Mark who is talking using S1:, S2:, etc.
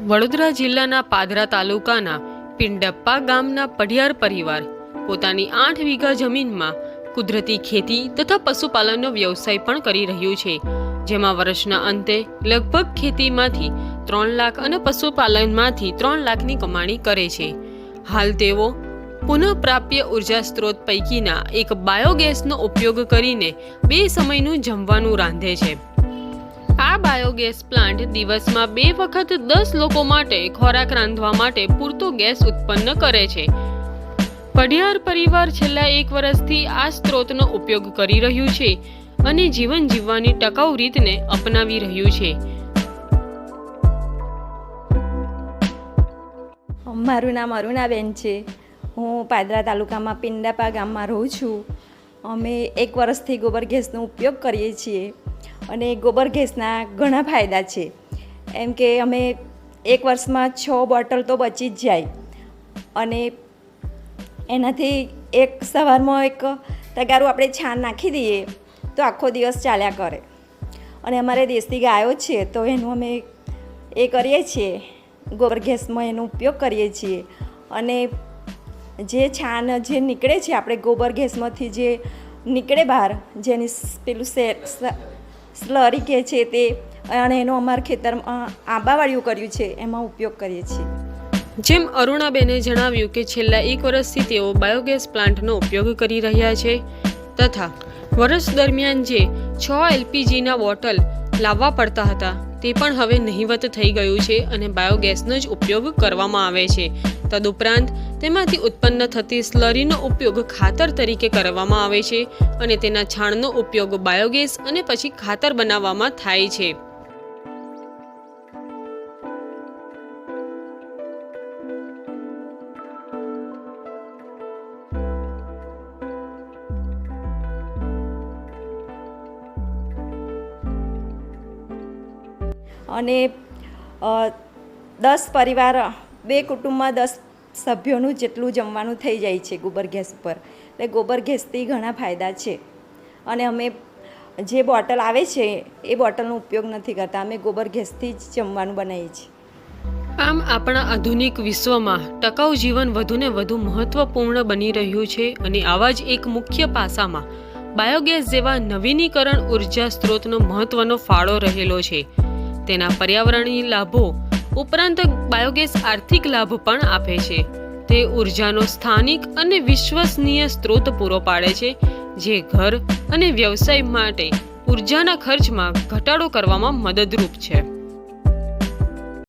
S1: વડોદરા જિલ્લાના પાદરા તાલુકાના પિંડપ્પા ગામના પઢિયાર પરિવાર પોતાની 8 વીઘા જમીનમાં કુદરતી ખેતી તથા પશુપાલનનો વ્યવસાય પણ કરી રહ્યું છે, જેમાં વર્ષના અંતે લગભગ ખેતીમાંથી 3 લાખ અને પશુપાલનમાંથી 3 લાખની કમાણી કરે છે. હાલ તેઓ પુનઃપ્રાપ્ય ઉર્જા સ્ત્રોત પૈકીના એક બાયોગેસનો ઉપયોગ કરીને 2 સમયનું જમવાનું રાંધે છે. આ બાયોગેસ પ્લાન્ટ દિવસમાં 2 વખત 10 લોકો માટે ખોરાક રાંધવા માટે પૂરતો ગેસ ઉત્પન્ન કરે છે. પઢિયાર પરિવાર છેલ્લા 1 વર્ષથી આ સ્ત્રોતનો ઉપયોગ કરી રહ્યું છે અને જીવન જીવવાની ટકાઉ રીતને અપનાવી રહ્યું છે.
S2: મારું નામ અરુણાબેન છે. હું પાદરા તાલુકામાં પિંડપ્પા ગામમાં રહું છું. અમે 1 વર્ષથી ગોબર ગેસનો ઉપયોગ કરીએ છીએ અને ગોબર ગેસના ઘણા ફાયદા છે. એમ કે અમે 1 વર્ષમાં 6 બોટલ તો બચી જ જાય અને એનાથી એક સવારમાં એક તગારું આપણે છાણ નાખી દઈએ તો આખો દિવસ ચાલ્યા કરે. અને અમારે દેશી ગાયો છે તો એનું અમે એ કરીએ છીએ, ગોબર ગેસમાં એનો ઉપયોગ કરીએ છીએ. અને જે છાણ જે નીકળે છે આપણે ગોબર ગેસમાંથી જે નીકળે બહાર, જેની પેલું સ્લરી કહે છે તે, અને એનો અમારા ખેતરમાં આંબાવાળિયું કર્યું છે એમાં ઉપયોગ કરીએ છીએ.
S1: જેમ અરુણાબેને જણાવ્યું કે છેલ્લા 1 વર્ષથી તેઓ બાયોગેસ પ્લાન્ટનો ઉપયોગ કરી રહ્યા છે તથા વર્ષ દરમિયાન જે 6 LPGના બોટલ લાવવા પડતા હતા તે પણ હવે નહિવત થઈ ગયું છે અને બાયોગેસનો જ ઉપયોગ કરવામાં આવે છે. તદુપરાંત તેમાંથી ઉત્પન્ન થતી સ્લરીનો ઉપયોગ ખાતર તરીકે કરવામાં આવે છે અને તેના છાણનો ઉપયોગ બાયોગેસ અને પછી ખાતર બનાવવામાં થાય છે.
S2: અને 10 પરિવાર, 2 કુટુંબમાં 10 સભ્યોનું જેટલું જમવાનું થઈ જાય છે ગોબર ગેસ પર. એટલે ગોબર ગેસથી ઘણા ફાયદા છે. અને અમે જે બોટલ આવે છે એ બોટલનો ઉપયોગ નથી કરતા, અમે ગોબર ગેસથી જ જમવાનું બનાવીએ છીએ.
S1: આમ આપણા આધુનિક વિશ્વમાં ટકાઉ જીવન વધુને વધુ મહત્વપૂર્ણ બની રહ્યું છે અને આવા જ એક મુખ્ય પાસામાં બાયોગેસ જેવા નવીનીકરણ ઉર્જા સ્ત્રોતનો મહત્વનો ફાળો રહેલો છે. તેના પર્યાવરણીય લાભો ઉપરાંત બાયોગેસ આર્થિક લાભ પણ આપે છે. તે ઉર્જાનો સ્થાનિક અને વિશ્વસનીય સ્ત્રોત પૂરો પાડે છે, જે ઘર અને વ્યવસાય માટે ઉર્જાના ખર્ચમાં ઘટાડો કરવામાં મદદરૂપ છે.